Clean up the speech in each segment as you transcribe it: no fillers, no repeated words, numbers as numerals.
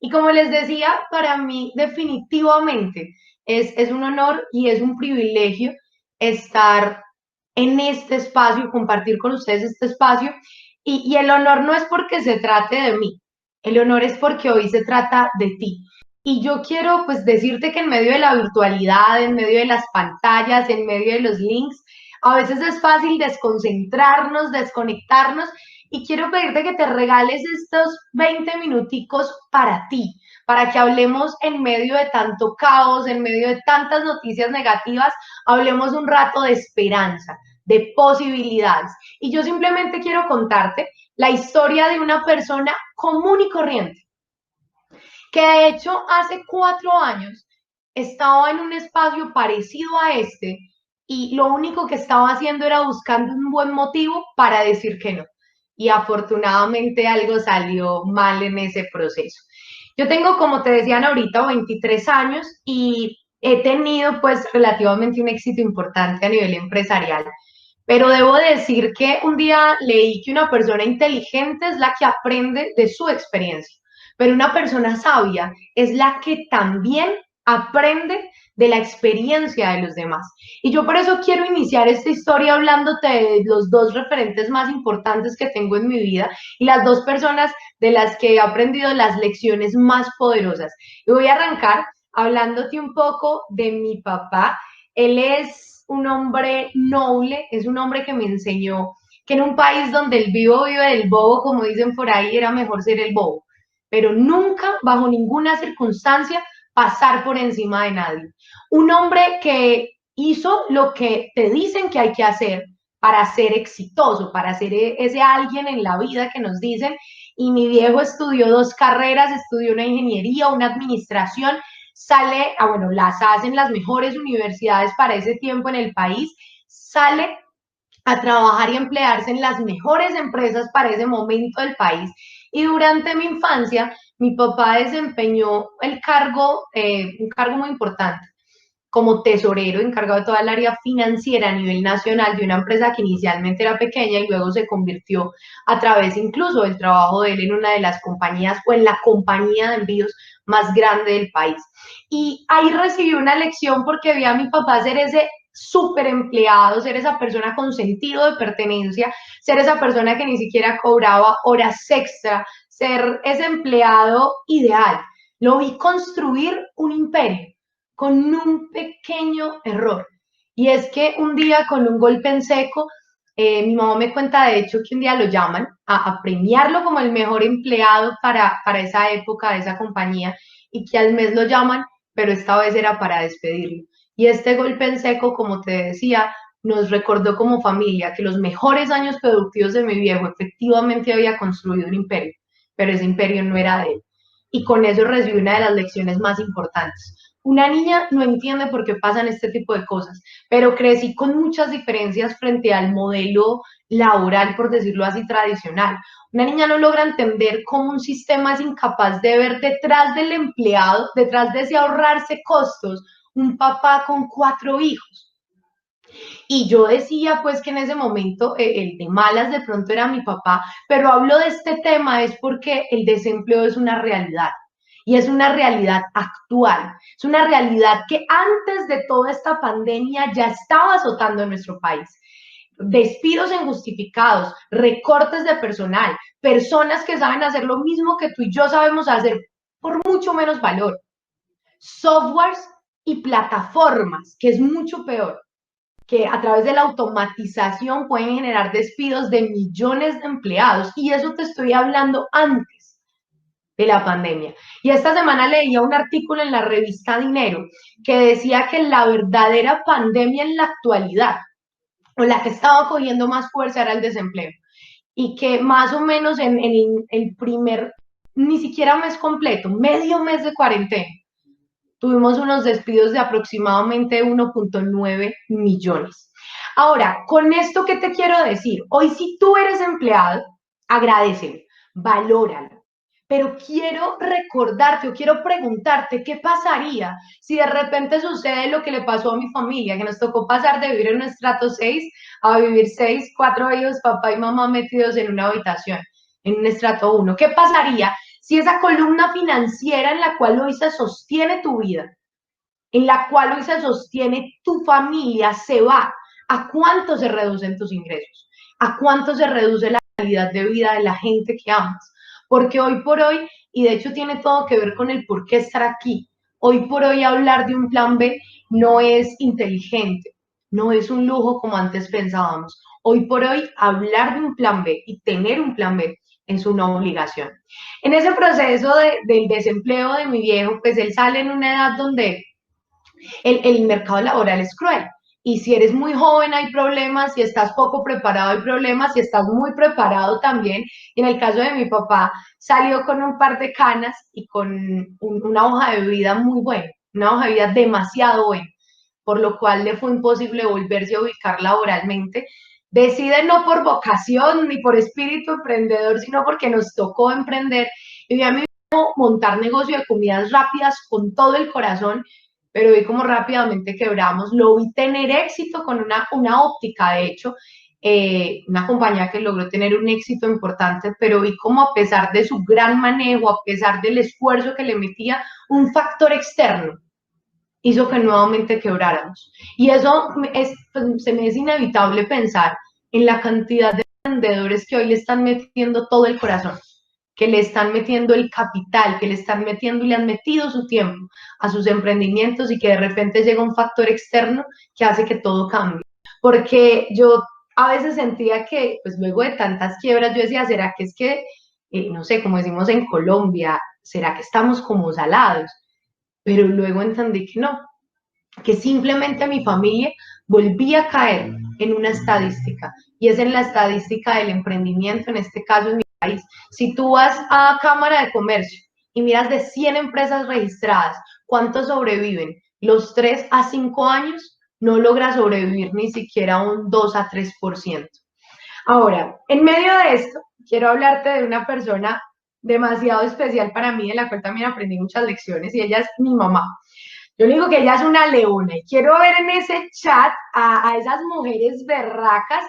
Y como les decía, para mí definitivamente es un honor y es un privilegio estar en este espacio, compartir con ustedes este espacio. Y el honor no es porque se trate de mí, el honor es porque hoy se trata de ti. Y yo quiero pues decirte que en medio de la virtualidad, en medio de las pantallas, en medio de los links, a veces es fácil desconcentrarnos, desconectarnos y quiero pedirte que te regales estos 20 minuticos para ti, para que hablemos en medio de tanto caos, en medio de tantas noticias negativas, hablemos un rato de esperanza, de posibilidades. Y yo simplemente quiero contarte la historia de una persona común y corriente, que de hecho hace 4 años estaba en un espacio parecido a este y lo único que estaba haciendo era buscando un buen motivo para decir que no. Y afortunadamente algo salió mal en ese proceso. Yo tengo, como te decían ahorita, 23 años y he tenido pues relativamente un éxito importante a nivel empresarial. Pero debo decir que un día leí que una persona inteligente es la que aprende de su experiencia, pero una persona sabia es la que también aprende de la experiencia de los demás. Y yo por eso quiero iniciar esta historia hablándote de los dos referentes más importantes que tengo en mi vida y las dos personas de las que he aprendido las lecciones más poderosas. Y voy a arrancar hablándote un poco de mi papá. Él es un hombre noble, es un hombre que me enseñó que en un país donde el vivo vive del bobo, como dicen por ahí, era mejor ser el bobo, pero nunca, bajo ninguna circunstancia, pasar por encima de nadie. Un hombre que hizo lo que te dicen que hay que hacer para ser exitoso, para ser ese alguien en la vida que nos dicen. Y mi viejo estudió 2 carreras, estudió una ingeniería, una administración, sale, bueno, las hacen las mejores universidades para ese tiempo en el país, sale a trabajar y emplearse en las mejores empresas para ese momento del país. Y durante mi infancia, mi papá desempeñó un cargo muy importante como tesorero encargado de toda el área financiera a nivel nacional de una empresa que inicialmente era pequeña y luego se convirtió a través incluso del trabajo de él en una de las compañías o en la compañía de envíos más grande del país. Y ahí recibí una lección porque vi a mi papá ser ese súper empleado, ser esa persona con sentido de pertenencia, ser esa persona que ni siquiera cobraba horas extra, ser ese empleado ideal. Lo vi construir un imperio con un pequeño error. Y es que un día con un golpe en seco, mi mamá me cuenta de hecho que un día lo llaman a premiarlo como el mejor empleado para esa época de esa compañía y que al mes lo llaman, pero esta vez era para despedirlo. Y este golpe en seco, como te decía, nos recordó como familia que los mejores años productivos de mi viejo efectivamente había construido un imperio, pero ese imperio no era de él. Y con eso recibí una de las lecciones más importantes. Una niña no entiende por qué pasan este tipo de cosas, pero crecí con muchas diferencias frente al modelo laboral, por decirlo así, tradicional. Una niña no logra entender cómo un sistema es incapaz de ver detrás del empleado, detrás de ese ahorrarse costos, un papá con 4 hijos. Y yo decía pues que en ese momento el de malas de pronto era mi papá, pero hablo de este tema es porque el desempleo es una realidad y es una realidad actual, es una realidad que antes de toda esta pandemia ya estaba azotando en nuestro país. Despidos injustificados, recortes de personal, personas que saben hacer lo mismo que tú y yo sabemos hacer por mucho menos valor, softwares y plataformas, que es mucho peor, que a través de la automatización pueden generar despidos de millones de empleados. Y eso te estoy hablando antes de la pandemia. Y esta semana leía un artículo en la revista Dinero que decía que la verdadera pandemia en la actualidad, o la que estaba cogiendo más fuerza, era el desempleo. Y que más o menos en el primer, ni siquiera mes completo, medio mes de cuarentena, tuvimos unos despidos de aproximadamente 1.9 millones. Ahora, con esto, ¿qué te quiero decir? Hoy, si tú eres empleado, agradecelo, valóralo. Pero quiero recordarte o quiero preguntarte qué pasaría si de repente sucede lo que le pasó a mi familia, que nos tocó pasar de vivir en un estrato 6 a vivir 6, 4 hijos, papá y mamá metidos en una habitación, en un estrato 1. ¿Qué pasaría si esa columna financiera en la cual hoy se sostiene tu vida, en la cual hoy se sostiene tu familia, se va, ¿a cuánto se reducen tus ingresos? ¿A cuánto se reduce la calidad de vida de la gente que amas? Porque hoy por hoy, y de hecho tiene todo que ver con el por qué estar aquí, hoy por hoy hablar de un plan B no es inteligente, no es un lujo como antes pensábamos. Hoy por hoy hablar de un plan B y tener un plan B es una obligación. En ese proceso del desempleo de mi viejo, pues él sale en una edad donde el mercado laboral es cruel. Y si eres muy joven hay problemas, si estás poco preparado hay problemas, si estás muy preparado también. Y en el caso de mi papá, salió con un par de canas y con una hoja de vida muy buena, una hoja de vida demasiado buena, por lo cual le fue imposible volverse a ubicar laboralmente. Decide no por vocación ni por espíritu emprendedor, sino porque nos tocó emprender. Y a mí montar negocio de comidas rápidas con todo el corazón, pero vi cómo rápidamente quebramos. Lo vi tener éxito con una óptica, de hecho, una compañía que logró tener un éxito importante, pero vi como a pesar de su gran manejo, a pesar del esfuerzo que le metía, un factor externo hizo que nuevamente quebráramos. Y eso se me es inevitable pensar en la cantidad de vendedores que hoy le están metiendo todo el corazón, que le están metiendo el capital, que le están metiendo y le han metido su tiempo a sus emprendimientos y que de repente llega un factor externo que hace que todo cambie. Porque yo a veces sentía que, pues luego de tantas quiebras, yo decía, ¿será que es que, no sé, como decimos en Colombia, ¿será que estamos como salados? Pero luego entendí que no, que simplemente mi familia volvía a caer en una estadística, y es en la estadística del emprendimiento, en este caso en mi país. Si tú vas a Cámara de Comercio y miras de 100 empresas registradas, ¿cuántos sobreviven? Los 3 a 5 años no logra sobrevivir ni siquiera un 2 a 3%. Ahora, en medio de esto, quiero hablarte de una persona demasiado especial para mí, de la cual también aprendí muchas lecciones, y ella es mi mamá. Yo le digo que ella es una leona y quiero ver en ese chat a esas mujeres berracas.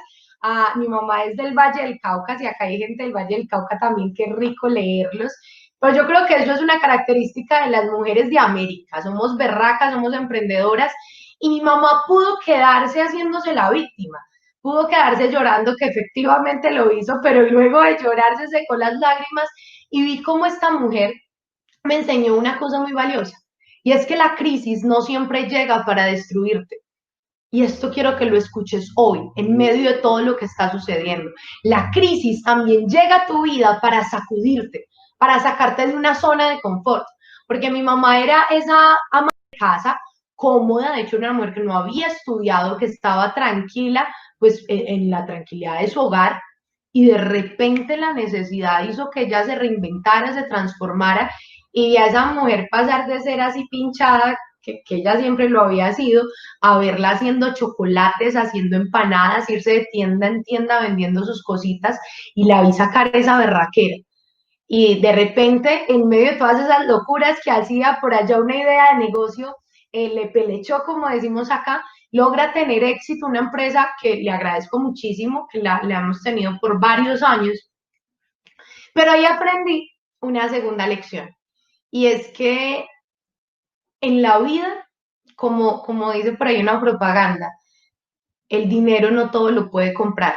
Mi mamá es del Valle del Cauca, y acá hay gente del Valle del Cauca también, qué rico leerlos. Pero yo creo que eso es una característica de las mujeres de América. Somos berracas, somos emprendedoras, y mi mamá pudo quedarse haciéndose la víctima, pudo quedarse llorando, que efectivamente lo hizo, pero luego de llorar se secó las lágrimas, y vi cómo esta mujer me enseñó una cosa muy valiosa, y es que la crisis no siempre llega para destruirte. Y esto quiero que lo escuches hoy, en medio de todo lo que está sucediendo. La crisis también llega a tu vida para sacudirte, para sacarte de una zona de confort. Porque mi mamá era esa ama de casa cómoda, de hecho era una mujer que no había estudiado, que estaba tranquila, pues en la tranquilidad de su hogar, y de repente la necesidad hizo que ella se reinventara, se transformara, y a esa mujer pasar de ser así pinchada, que ella siempre lo había sido, a verla haciendo chocolates, haciendo empanadas, irse de tienda en tienda vendiendo sus cositas, y la vi sacar esa berraquera. Y de repente, en medio de todas esas locuras que hacía, por allá una idea de negocio, le pelechó, como decimos acá, logra tener éxito, una empresa que le agradezco muchísimo, que la hemos tenido por varios años, pero ahí aprendí una segunda lección, y es que en la vida, como dice por ahí una propaganda, el dinero no todo lo puede comprar.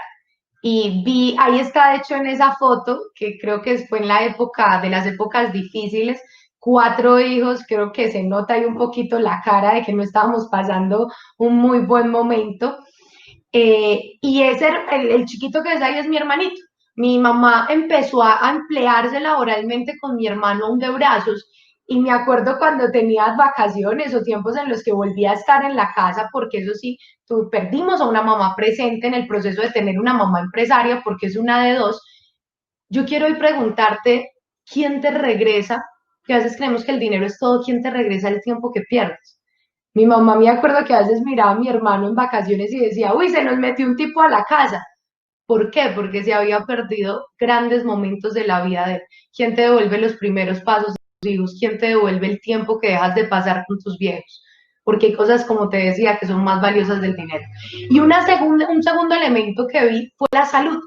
Y vi, ahí está de hecho en esa foto, que creo que fue en la época, de las épocas difíciles, 4 hijos, creo que se nota ahí un poquito la cara de que no estábamos pasando un muy buen momento. Y ese, el chiquito que ves ahí es mi hermanito. Mi mamá empezó a emplearse laboralmente con mi hermano aún de brazos, y me acuerdo cuando tenías vacaciones o tiempos en los que volvía a estar en la casa, porque eso sí, perdimos a una mamá presente en el proceso de tener una mamá empresaria, porque es una de dos. Yo quiero hoy preguntarte, ¿quién te regresa? Que a veces creemos que el dinero es todo, ¿quién te regresa el tiempo que pierdes? Mi mamá, me acuerdo que a veces miraba a mi hermano en vacaciones y decía, uy, se nos metió un tipo a la casa. ¿Por qué? Porque se había perdido grandes momentos de la vida de él. ¿Quién te devuelve los primeros pasos de tus hijos? ¿Quién te devuelve el tiempo que dejas de pasar con tus viejos? Porque hay cosas, como te decía, que son más valiosas del dinero. Y un segundo elemento que vi fue la salud.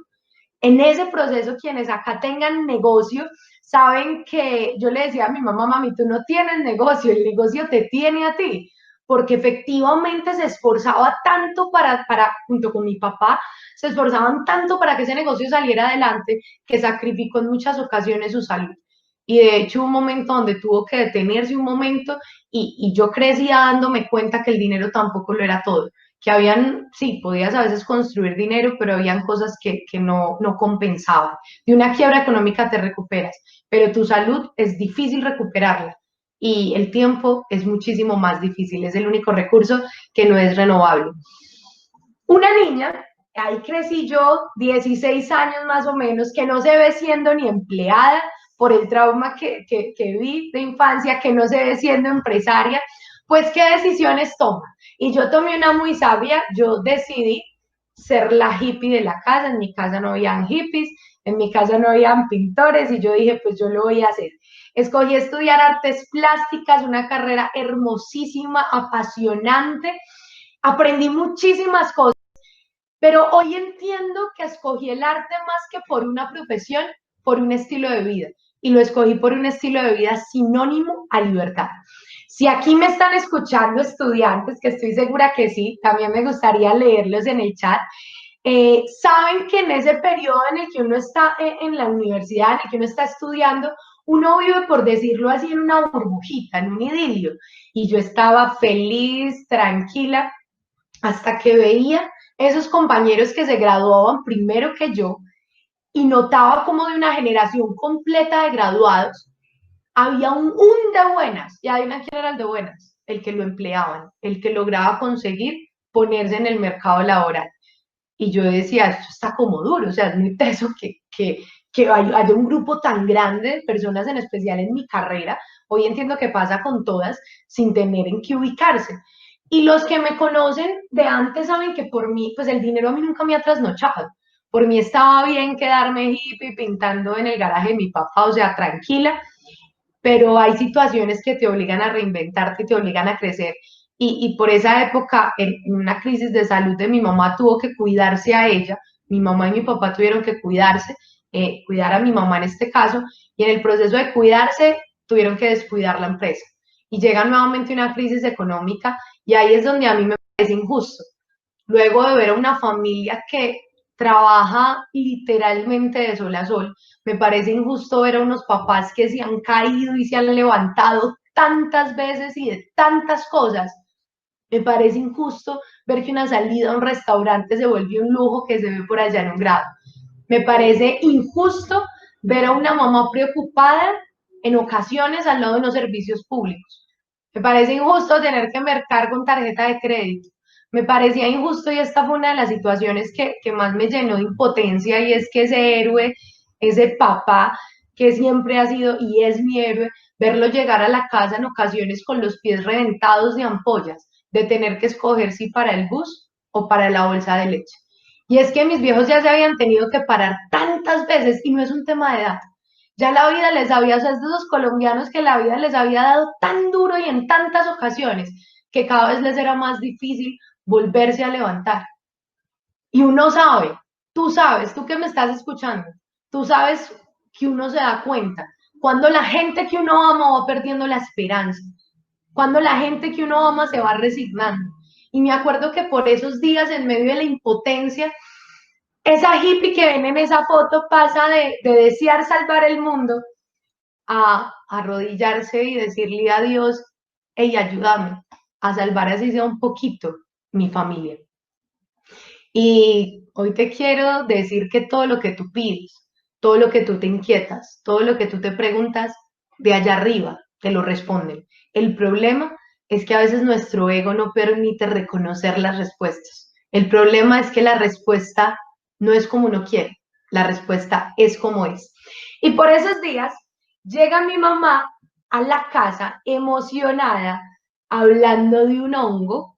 En ese proceso, quienes acá tengan negocio saben que yo le decía a mi mamá, mami, tú no tienes negocio, el negocio te tiene a ti, porque efectivamente se esforzaba tanto junto con mi papá, se esforzaban tanto para que ese negocio saliera adelante, que sacrificó en muchas ocasiones su salud. Y de hecho, un momento donde tuvo que detenerse un momento y yo crecía dándome cuenta que el dinero tampoco lo era todo, que habían, sí, podías a veces construir dinero, pero habían cosas que no compensaban. De una quiebra económica te recuperas, pero tu salud es difícil recuperarla y el tiempo es muchísimo más difícil, es el único recurso que no es renovable. Una niña, ahí crecí yo, 16 años más o menos, que no se ve siendo ni empleada por el trauma que vi de infancia, que no se ve siendo empresaria, pues qué decisiones toma. Y yo tomé una muy sabia, yo decidí ser la hippie de la casa, en mi casa no habían hippies, en mi casa no habían pintores y yo dije, pues yo lo voy a hacer. Escogí estudiar artes plásticas, una carrera hermosísima, apasionante, aprendí muchísimas cosas, pero hoy entiendo que escogí el arte más que por una profesión, por un estilo de vida. Y lo escogí por un estilo de vida sinónimo a libertad. Si aquí me están escuchando estudiantes, que estoy segura que sí, también me gustaría leerlos en el chat, saben que en ese periodo en el que uno está en la universidad, en el que uno está estudiando, uno vive, por decirlo así, en una burbujita, en un idilio. Y yo estaba feliz, tranquila, hasta que veía esos compañeros que se graduaban primero que yo y notaba como de una generación completa de graduados había un de buenas, y adivina quién era el de buenas, el que lo empleaban, el que lograba conseguir ponerse en el mercado laboral. Y yo decía, esto está como duro, o sea, es muy teso que haya un grupo tan grande de personas, en especial en mi carrera. Hoy entiendo que pasa con todas, sin tener en qué ubicarse. Y los que me conocen de antes saben que por mí, pues el dinero a mí nunca me ha trasnochado. Por mí estaba bien quedarme hippie pintando en el garaje de mi papá, o sea, tranquila, pero hay situaciones que te obligan a reinventarte, te obligan a crecer. Y por esa época, en una crisis de salud de mi mamá, tuvo que cuidarse a ella, mi mamá y mi papá tuvieron que cuidarse, cuidar a mi mamá en este caso, y en el proceso de cuidarse tuvieron que descuidar la empresa. Y llega nuevamente una crisis económica y ahí es donde a mí me parece injusto. Luego de ver a una familia que trabaja literalmente de sol a sol, me parece injusto ver a unos papás que se han caído y se han levantado tantas veces y de tantas cosas. Me parece injusto ver que una salida a un restaurante se vuelve un lujo que se ve por allá en un grado. Me parece injusto ver a una mamá preocupada en ocasiones al lado de unos servicios públicos. Me parece injusto tener que mercar con tarjeta de crédito. Me parecía injusto y esta fue una de las situaciones que más me llenó de impotencia, y es que ese héroe, ese papá que siempre ha sido y es mi héroe, verlo llegar a la casa en ocasiones con los pies reventados de ampollas, de tener que escoger si para el bus o para la bolsa de leche. Y es que mis viejos ya se habían tenido que parar tantas veces y no es un tema de edad. Ya la vida les había, o sea, es de esos colombianos que la vida les había dado tan duro y en tantas ocasiones que cada vez les era más difícil volverse a levantar. Y uno sabe, tú que me estás escuchando, tú sabes que uno se da cuenta cuando la gente que uno ama va perdiendo la esperanza, cuando la gente que uno ama se va resignando. Y me acuerdo que por esos días, en medio de la impotencia, esa hippie que ven en esa foto pasa de desear salvar el mundo a arrodillarse y decirle a Dios, hey, ayúdame a salvar así sea un poquito mi familia. Y hoy te quiero decir que todo lo que tú pides, todo lo que tú te inquietas, todo lo que tú te preguntas, de allá arriba te lo responden. El problema es que a veces nuestro ego no permite reconocer las respuestas. El problema es que la respuesta no es como uno quiere, la respuesta es como es. Y por esos días llega mi mamá a la casa emocionada, hablando de un hongo,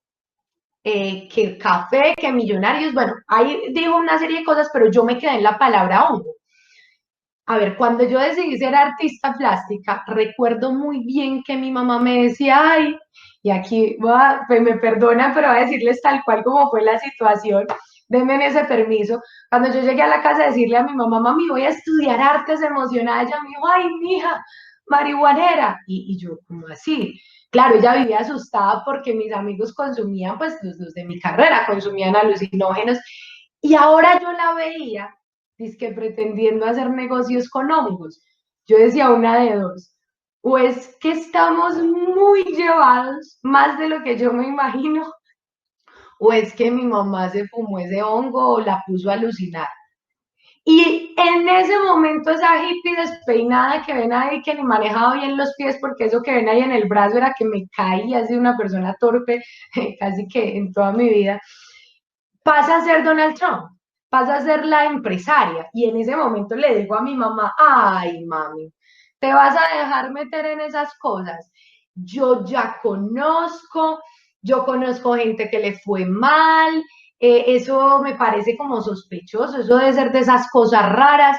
que el café, que millonarios, bueno, ahí dijo una serie de cosas, pero yo me quedé en la palabra hongo. A ver, cuando yo decidí ser artista plástica, recuerdo muy bien que mi mamá me decía, ay, y aquí pues me perdona, pero voy a decirles tal cual como fue la situación. denme ese permiso. Cuando yo llegué a la casa a decirle a mi mamá, mami, voy a estudiar artes emocionales, ella me dijo, ay, mija, marihuanera. Y yo, ¿cómo así? Claro, ella vivía asustada porque mis amigos consumían, pues los de mi carrera, consumían alucinógenos. Y ahora yo la veía, que pretendiendo hacer negocios económicos. Yo decía una de dos, o es que estamos muy llevados, más de lo que yo me imagino, o es que mi mamá se fumó ese hongo o la puso a alucinar. Y en ese momento esa hippie despeinada que ven ahí, que ni manejaba bien los pies, porque eso que ven ahí en el brazo era que me caía así una persona torpe, casi que en toda mi vida, pasa a ser Donald Trump, pasa a ser la empresaria. Y en ese momento le digo a mi mamá, ay, mami, ¿te vas a dejar meter en esas cosas? Yo ya conozco, yo conozco gente que le fue mal, eso me parece como sospechoso, eso debe ser de esas cosas raras.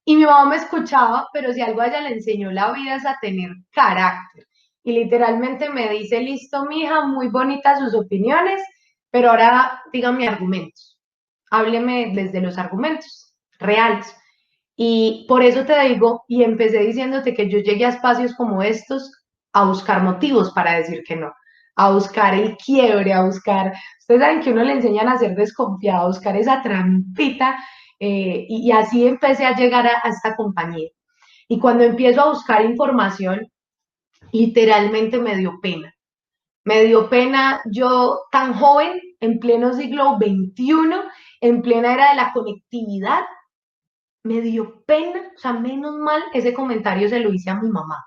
Y mi mamá me escuchaba, pero si algo a ella le enseñó la vida es a tener carácter. Y literalmente me dice, listo, mija, muy bonitas sus opiniones, pero ahora dígame argumentos. Hábleme desde los argumentos reales. Y por eso te digo, y empecé diciéndote que yo llegué a espacios como estos a buscar motivos para decir que no, a buscar el quiebre, a buscar, ustedes saben que uno le enseñan a ser desconfiado, a buscar esa trampita, y así empecé a llegar a esta compañía. Y cuando empiezo a buscar información, literalmente me dio pena. Me dio pena yo tan joven, en pleno siglo XXI, en plena era de la conectividad, me dio pena, o sea, menos mal ese comentario se lo hice a mi mamá,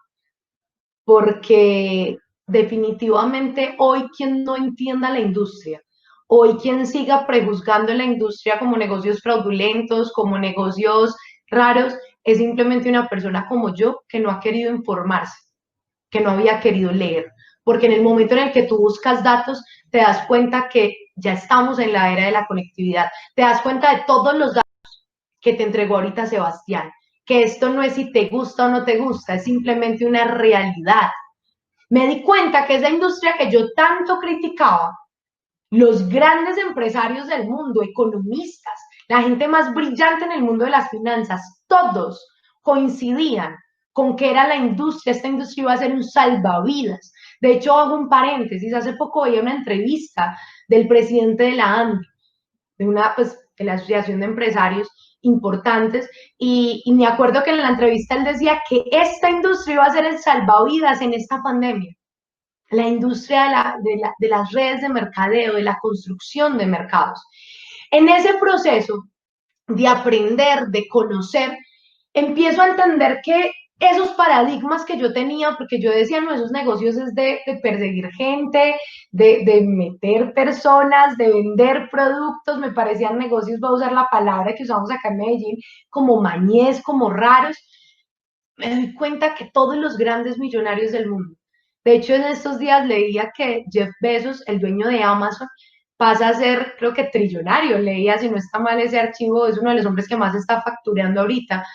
porque definitivamente hoy quien no entienda la industria, hoy quien siga prejuzgando la industria como negocios fraudulentos, como negocios raros, es simplemente una persona como yo que no ha querido informarse, que no había querido leer, porque en el momento en el que tú buscas datos, te das cuenta que ya estamos en la era de la conectividad, te das cuenta de todos los datos que te entregó ahorita Sebastián, que esto no es si te gusta o no te gusta, es simplemente una realidad. Me di cuenta que esa industria que yo tanto criticaba, los grandes empresarios del mundo, economistas, la gente más brillante en el mundo de las finanzas, todos coincidían con que era la industria, esta industria iba a ser un salvavidas. De hecho, hago un paréntesis, hace poco veía una entrevista del presidente de la ANDI, de una, pues, de la Asociación de Empresarios importantes, y me acuerdo que en la entrevista él decía que esta industria iba a ser el salvavidas en esta pandemia, la industria de las redes de mercadeo, de la construcción de mercados. En ese proceso de aprender, de conocer, empiezo a entender que esos paradigmas que yo tenía, porque yo decía, no, esos negocios es de perseguir gente, de meter personas, de vender productos, me parecían negocios, voy a usar la palabra que usamos acá en Medellín, como mañez, como raros. Me doy cuenta que todos los grandes millonarios del mundo, de hecho en estos días leía que Jeff Bezos, el dueño de Amazon, pasa a ser, creo que trillonario, leía, si no está mal ese archivo, es uno de los hombres que más está facturando ahorita,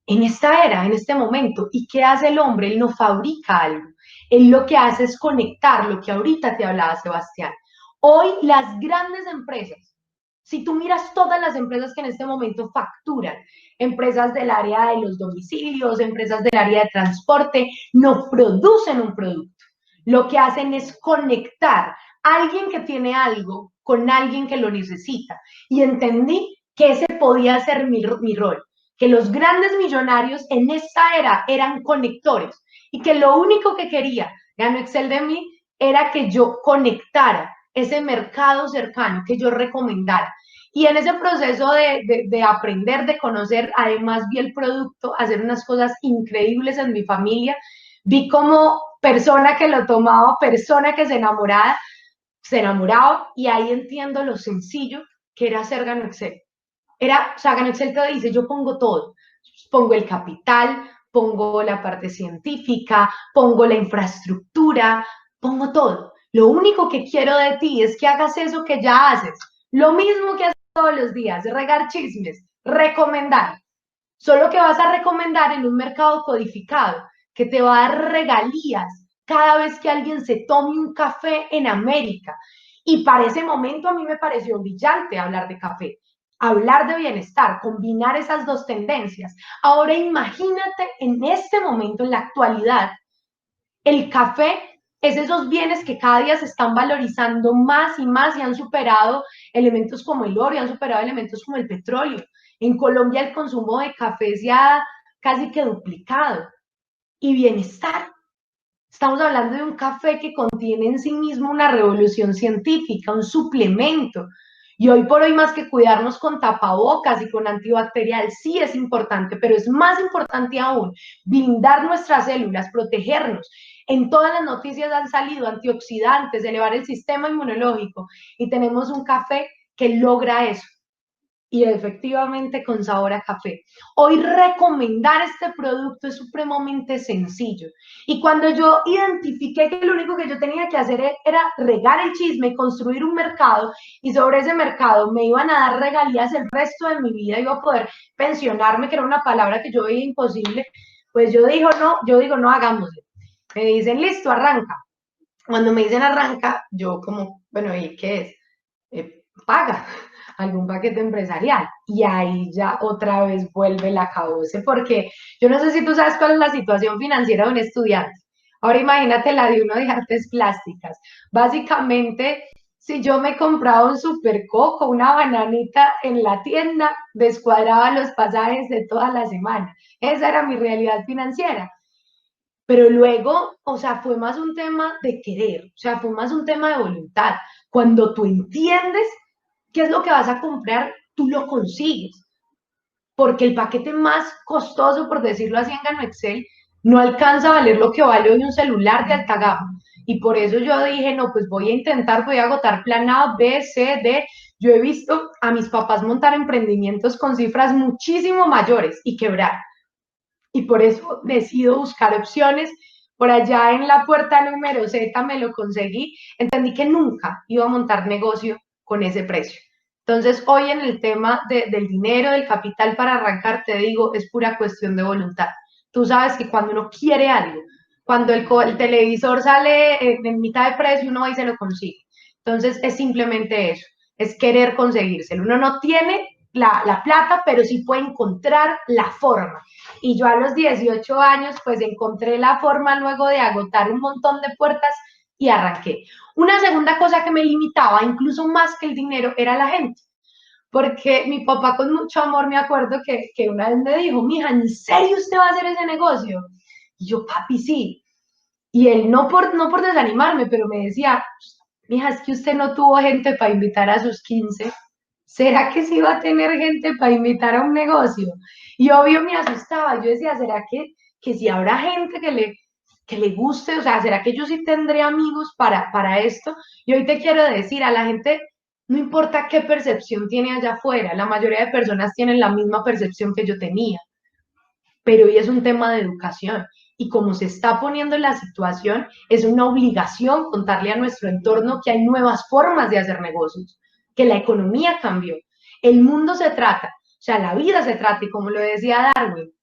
en esta era, en este momento. ¿Y qué hace el hombre? Él no fabrica algo. Él lo que hace es conectar lo que ahorita te hablaba Sebastián. Hoy las grandes empresas, si tú miras todas las empresas que en este momento facturan, empresas del área de los domicilios, empresas del área de transporte, no producen un producto. Lo que hacen es conectar a alguien que tiene algo con alguien que lo necesita. Y entendí que ese podía ser mi rol, que los grandes millonarios en esta era eran conectores y que lo único que quería Gano Excel de mí era que yo conectara ese mercado cercano, que yo recomendara. Y en ese proceso de aprender, de conocer, además vi el producto, hacer unas cosas increíbles en mi familia, vi como persona que lo tomaba, persona que se enamoraba y ahí entiendo lo sencillo que era hacer Gano Excel. Era, o sea, Gano Excel te dice, yo pongo todo, pongo el capital, pongo la parte científica, pongo la infraestructura, pongo todo. Lo único que quiero de ti es que hagas eso que ya haces, lo mismo que haces todos los días, regar chismes, recomendar, solo que vas a recomendar en un mercado codificado, que te va a dar regalías cada vez que alguien se tome un café en América. Y para ese momento a mí me pareció brillante hablar de café, hablar de bienestar, combinar esas dos tendencias. Ahora imagínate en este momento, en la actualidad, el café es esos bienes que cada día se están valorizando más y han superado elementos como el oro y han superado elementos como el petróleo. En Colombia el consumo de café se ha casi que duplicado. Y bienestar. Estamos hablando de un café que contiene en sí mismo una revolución científica, un suplemento. Y hoy por hoy, más que cuidarnos con tapabocas y con antibacterial, sí es importante, pero es más importante aún blindar nuestras células, protegernos. En todas las noticias han salido antioxidantes, elevar el sistema inmunológico, y tenemos un café que logra eso y efectivamente con sabor a café. Hoy recomendar este producto es supremamente sencillo. Y cuando yo identifiqué que lo único que yo tenía que hacer era regar el chisme y construir un mercado, y sobre ese mercado me iban a dar regalías el resto de mi vida, iba a poder pensionarme, que era una palabra que yo veía imposible, pues yo digo, no, hagámoslo. Me dicen, listo, arranca. Cuando me dicen arranca, yo como, bueno, ¿y qué es? Paga algún paquete empresarial. Y ahí ya otra vez vuelve la acabose, porque yo no sé si tú sabes cuál es la situación financiera de un estudiante. Ahora imagínate la de uno de artes plásticas. Básicamente, si yo me compraba un super coco, una bananita en la tienda, descuadraba los pasajes de toda la semana. Esa era mi realidad financiera. Pero luego, o sea, fue más un tema de querer, o sea, fue más un tema de voluntad. Cuando tú entiendes qué es lo que vas a comprar, tú lo consigues. Porque el paquete más costoso, por decirlo así en Gano Excel, no alcanza a valer lo que vale hoy un celular de alta gama. Y por eso yo dije, no, pues voy a intentar, voy a agotar plan A, B, C, D. Yo he visto a mis papás montar emprendimientos con cifras muchísimo mayores y quebrar. Y por eso decido buscar opciones. Por allá en la puerta número Z me lo conseguí. Entendí que nunca iba a montar negocio con ese precio. Entonces, hoy en el tema del dinero, del capital para arrancar, te digo, es pura cuestión de voluntad. Tú sabes que cuando uno quiere algo, cuando el televisor sale en mitad de precio, uno va y se lo consigue. Entonces, es simplemente eso, es querer conseguírselo. Uno no tiene la plata, pero sí puede encontrar la forma. Y yo a los 18 años, pues encontré la forma luego de agotar un montón de puertas y arranqué. Una segunda cosa que me limitaba, incluso más que el dinero, era la gente. Porque mi papá con mucho amor me acuerdo que una vez me dijo, mija, ¿en serio usted va a hacer ese negocio? Y yo, papi, sí. Y él no por desanimarme, pero me decía, mija, es que usted no tuvo gente para invitar a sus 15. ¿Será que sí va a tener gente para invitar a un negocio? Y obvio me asustaba, yo decía, ¿será que si habrá gente que le guste? O sea, ¿será que yo sí tendré amigos para esto? Y hoy te quiero decir, a la gente, no importa qué percepción tiene allá afuera, la mayoría de personas tienen la misma percepción que yo tenía, pero hoy es un tema de educación. Y como se está poniendo la situación, es una obligación contarle a nuestro entorno que hay nuevas formas de hacer negocios, que la economía cambió, el mundo se trata, o sea, la vida se trata, y como lo decía Darwin,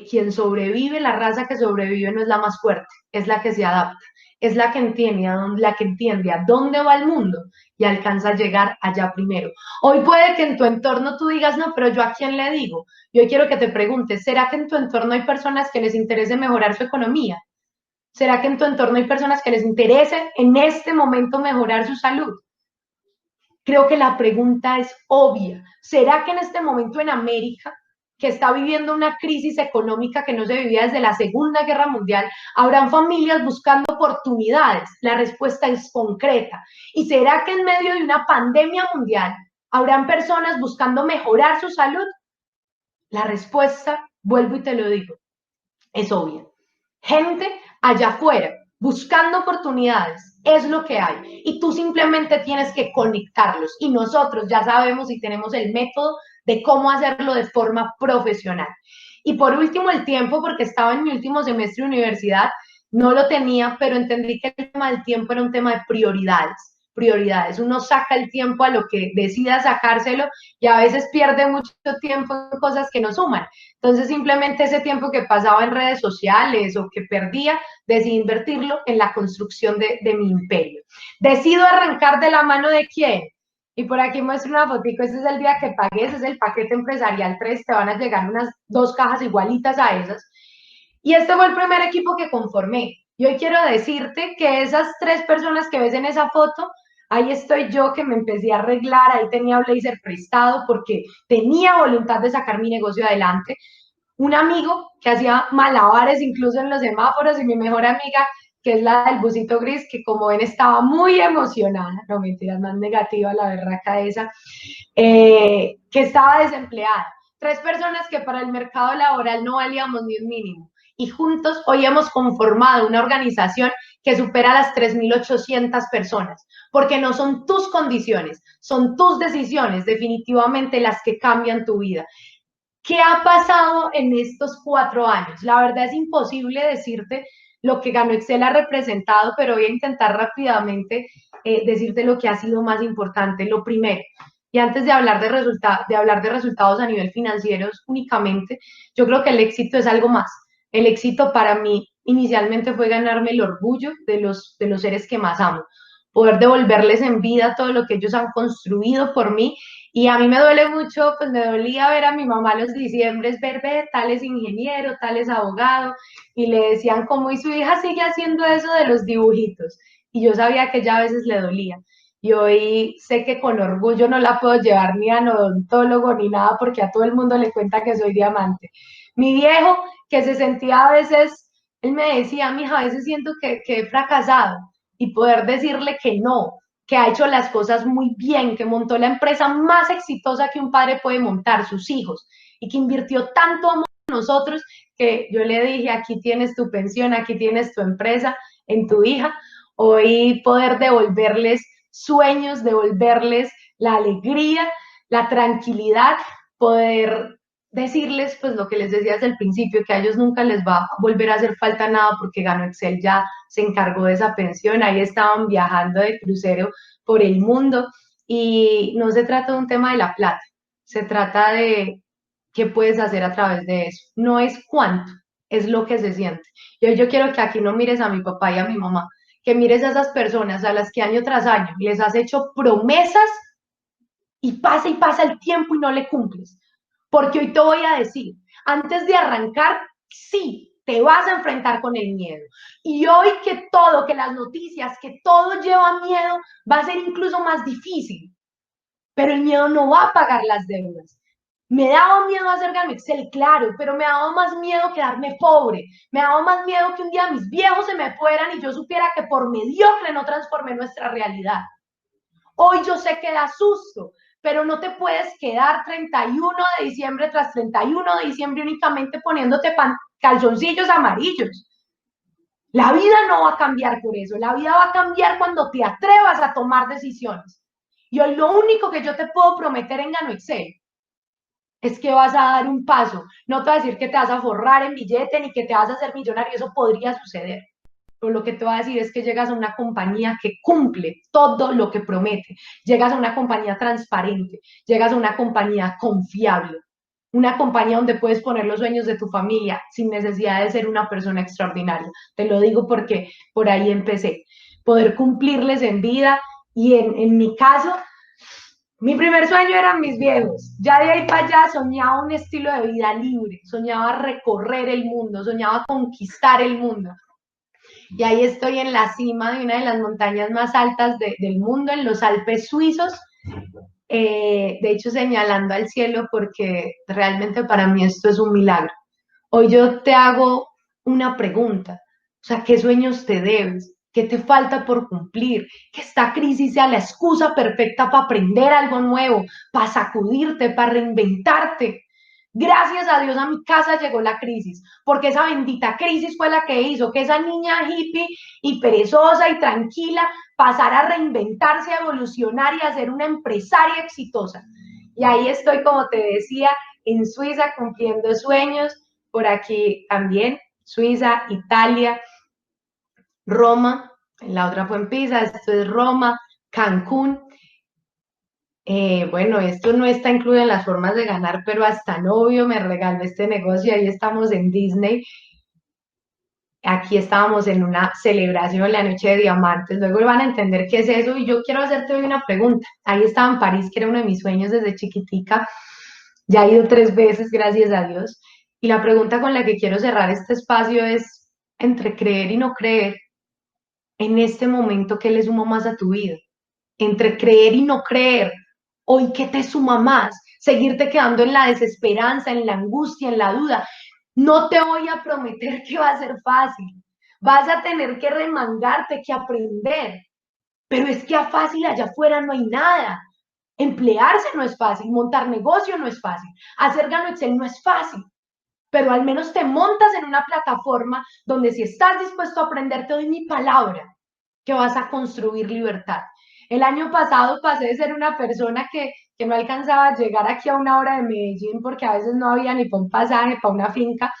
quien sobrevive, la raza que sobrevive no es la más fuerte, es la que se adapta, es la que entiende a dónde va el mundo y alcanza a llegar allá primero. Hoy puede que en tu entorno tú digas, no, pero yo a quién le digo. Yo quiero que te preguntes, ¿será que en tu entorno hay personas que les interese mejorar su economía? ¿Será que en tu entorno hay personas que les interese en este momento mejorar su salud? Creo que la pregunta es obvia. ¿Será que en este momento en América, que está viviendo una crisis económica que no se vivía desde la Segunda Guerra Mundial, habrán familias buscando oportunidades? La respuesta es concreta. ¿Y será que en medio de una pandemia mundial habrán personas buscando mejorar su salud? La respuesta, vuelvo y te lo digo, es obvia. Gente allá afuera buscando oportunidades, es lo que hay. Y tú simplemente tienes que conectarlos. Y nosotros ya sabemos y tenemos el método de cómo hacerlo de forma profesional. Y por último, el tiempo, porque estaba en mi último semestre de universidad, no lo tenía, pero entendí que el tema del tiempo era un tema de prioridades. prioridades. Uno saca el tiempo a lo que decida sacárselo y a veces pierde mucho tiempo en cosas que no suman. Entonces simplemente ese tiempo que pasaba en redes sociales o que perdía, decidí invertirlo en la construcción de mi imperio. Decido arrancar de la mano de quién. Y por aquí muestro una fotico, este es el día que pagué, ese es el paquete empresarial 3, te van a llegar unas 2 cajas igualitas a esas. Y este fue el primer equipo que conformé. Y hoy quiero decirte que esas 3 personas que ves en esa foto, ahí estoy yo que me empecé a arreglar, ahí tenía blazer prestado porque tenía voluntad de sacar mi negocio adelante. Un amigo que hacía malabares incluso en los semáforos y mi mejor amiga, que es la del busito gris, que como ven estaba muy emocionada, no mentiras, más negativa la berraca esa, que estaba desempleada. 3 personas que para el mercado laboral no valíamos ni un mínimo. Y juntos hoy hemos conformado una organización que supera las 3.800 personas, porque no son tus condiciones, son tus decisiones definitivamente las que cambian tu vida. ¿Qué ha pasado en estos 4 años? La verdad es imposible decirte lo que Ganó Excel ha representado, pero voy a intentar rápidamente decirte lo que ha sido más importante. Lo primero, y antes de hablar de resultados a nivel financiero únicamente, yo creo que el éxito es algo más. El éxito para mí inicialmente fue ganarme el orgullo de los seres que más amo, poder devolverles en vida todo lo que ellos han construido por mí. Y a mí me duele mucho, pues me dolía ver a mi mamá los diciembres, ver, tal es ingeniero, tal es abogado, y le decían como, y su hija sigue haciendo eso de los dibujitos. Y yo sabía que ella a veces le dolía. Y hoy sé que con orgullo no la puedo llevar ni a odontólogo ni nada, porque a todo el mundo le cuenta que soy diamante. Mi viejo, que se sentía a veces, él me decía, mija, a veces siento que he fracasado, y poder decirle que no, que ha hecho las cosas muy bien, que montó la empresa más exitosa que un padre puede montar, sus hijos, y que invirtió tanto amor en nosotros que yo le dije, aquí tienes tu pensión, aquí tienes tu empresa, en tu hija. Hoy poder devolverles sueños, devolverles la alegría, la tranquilidad, poder decirles pues lo que les decía desde el principio, que a ellos nunca les va a volver a hacer falta nada porque Ganó Excel ya se encargó de esa pensión, ahí estaban viajando de crucero por el mundo y no se trata de un tema de la plata, se trata de qué puedes hacer a través de eso, no es cuánto, es lo que se siente. Yo quiero que aquí no mires a mi papá y a mi mamá, que mires a esas personas a las que año tras año les has hecho promesas y pasa el tiempo y no le cumples. Porque hoy te voy a decir, antes de arrancar, sí, te vas a enfrentar con el miedo. Y hoy que las noticias, que todo lleva miedo, va a ser incluso más difícil. Pero el miedo no va a pagar las deudas. Me daba miedo hacer Ganó Excel, claro, pero me daba más miedo quedarme pobre. Me daba más miedo que un día mis viejos se me fueran y yo supiera que por mediocre no transformé nuestra realidad. Hoy yo sé que da susto, pero no te puedes quedar 31 de diciembre tras 31 de diciembre únicamente poniéndote calzoncillos amarillos. La vida no va a cambiar por eso, la vida va a cambiar cuando te atrevas a tomar decisiones. Y hoy lo único que yo te puedo prometer en Ganó Excel es que vas a dar un paso. No te voy a decir que te vas a forrar en billete ni que te vas a hacer millonario, eso podría suceder. Pero lo que te voy a decir es que llegas a una compañía que cumple todo lo que promete. Llegas a una compañía transparente, llegas a una compañía confiable, una compañía donde puedes poner los sueños de tu familia sin necesidad de ser una persona extraordinaria. Te lo digo porque por ahí empecé. Poder cumplirles en vida y en mi caso, mi primer sueño eran mis viejos. Ya de ahí para allá soñaba un estilo de vida libre, soñaba recorrer el mundo, soñaba conquistar el mundo. Y ahí estoy en la cima de una de las montañas más altas del mundo, en los Alpes suizos, de hecho señalando al cielo porque realmente para mí esto es un milagro. Hoy yo te hago una pregunta, o sea, ¿qué sueños te debes? ¿Qué te falta por cumplir? Que esta crisis sea la excusa perfecta para aprender algo nuevo, para sacudirte, para reinventarte. Gracias a Dios a mi casa llegó la crisis, porque esa bendita crisis fue la que hizo que esa niña hippie y perezosa y tranquila pasara a reinventarse, a evolucionar y a ser una empresaria exitosa. Y ahí estoy, como te decía, en Suiza cumpliendo sueños, por aquí también, Suiza, Italia, Roma, la otra fue en Pisa, esto es Roma, Cancún. Bueno, esto no está incluido en las formas de ganar, pero hasta novio me regaló este negocio. Ahí estamos en Disney. Aquí estábamos en una celebración, la noche de diamantes. Luego van a entender qué es eso. Y yo quiero hacerte hoy una pregunta. Ahí estaba en París, que era uno de mis sueños desde chiquitica. Ya he ido 3 veces, gracias a Dios. Y la pregunta con la que quiero cerrar este espacio es, entre creer y no creer, en este momento, ¿qué le suma más a tu vida? Entre creer y no creer, hoy, ¿qué te suma más? Seguirte quedando en la desesperanza, en la angustia, en la duda. No te voy a prometer que va a ser fácil. Vas a tener que remangarte, que aprender. Pero es que a fácil allá afuera no hay nada. Emplearse no es fácil, montar negocio no es fácil, hacer gano Excel no es fácil, pero al menos te montas en una plataforma donde si estás dispuesto a aprender, te doy mi palabra que vas a construir libertad. El año pasado pasé de ser una persona que no alcanzaba a llegar aquí a una hora de Medellín porque a veces no había ni para un pasaje, para una finca,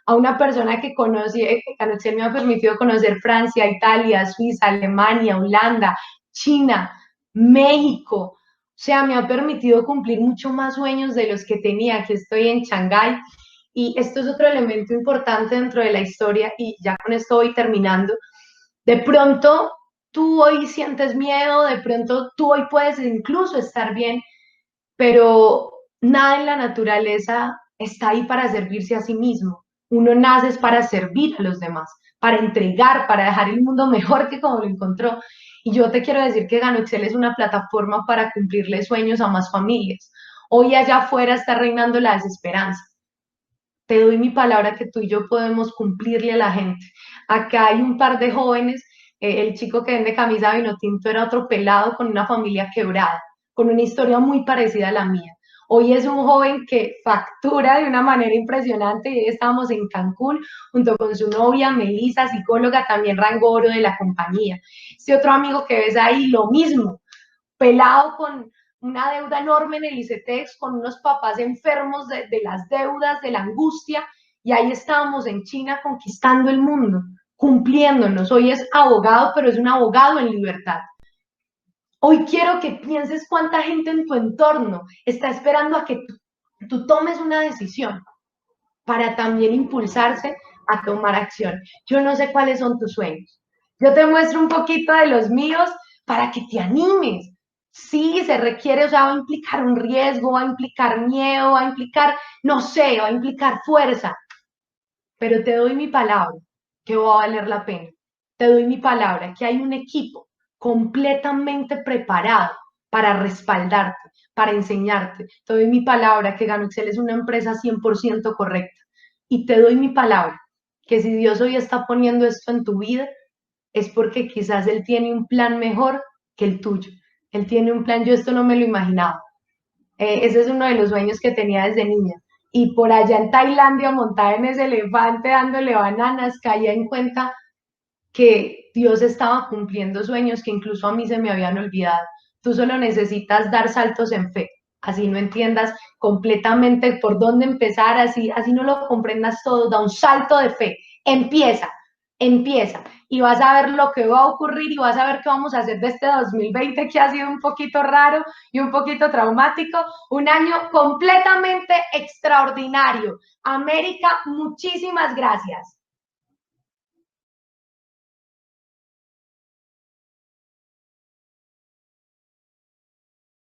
a una persona que conocí, Gano Excel me ha permitido conocer Francia, Italia, Suiza, Alemania, Holanda, China, México. O sea, me ha permitido cumplir mucho más sueños de los que tenía. Aquí estoy en Shanghái y esto es otro elemento importante dentro de la historia y ya con esto voy terminando. De pronto tú hoy sientes miedo, de pronto tú hoy puedes incluso estar bien, pero nada en la naturaleza está ahí para servirse a sí mismo. Uno nace es para servir a los demás, para entregar, para dejar el mundo mejor que como lo encontró. Y yo te quiero decir que Gano Excel es una plataforma para cumplirle sueños a más familias. Hoy allá afuera está reinando la desesperanza. Te doy mi palabra que tú y yo podemos cumplirle a la gente. Acá hay un par de jóvenes, el chico que vende camisa vino tinto era otro pelado con una familia quebrada, con una historia muy parecida a la mía. Hoy es un joven que factura de una manera impresionante y estábamos en Cancún junto con su novia Melissa, psicóloga, también rango oro de la compañía. Este otro amigo que ves ahí, lo mismo, pelado con una deuda enorme en el ICETEX, con unos papás enfermos de las deudas, de la angustia, y ahí estábamos en China conquistando el mundo, cumpliéndonos. Hoy es abogado, pero es un abogado en libertad. Hoy quiero que pienses cuánta gente en tu entorno está esperando a que tú tomes una decisión para también impulsarse a tomar acción. Yo no sé cuáles son tus sueños. Yo te muestro un poquito de los míos para que te animes. Sí, se requiere, o sea, va a implicar un riesgo, va a implicar miedo, va a implicar, no sé, va a implicar fuerza, pero te doy mi palabra que va a valer la pena. Te doy mi palabra que hay un equipo completamente preparado para respaldarte, para enseñarte. Te doy mi palabra que Gano Excel es una empresa 100% correcta. Y te doy mi palabra que si Dios hoy está poniendo esto en tu vida, es porque quizás Él tiene un plan mejor que el tuyo. Él tiene un plan, yo esto no me lo imaginaba. Ese es uno de los sueños que tenía desde niña. Y por allá en Tailandia, montada en ese elefante, dándole bananas, caía en cuenta que Dios estaba cumpliendo sueños que incluso a mí se me habían olvidado. Tú solo necesitas dar saltos en fe, así no entiendas completamente por dónde empezar, así no lo comprendas todo, da un salto de fe, empieza, empieza y vas a ver lo que va a ocurrir y vas a ver qué vamos a hacer de este 2020 que ha sido un poquito raro y un poquito traumático, un año completamente extraordinario. América, muchísimas gracias.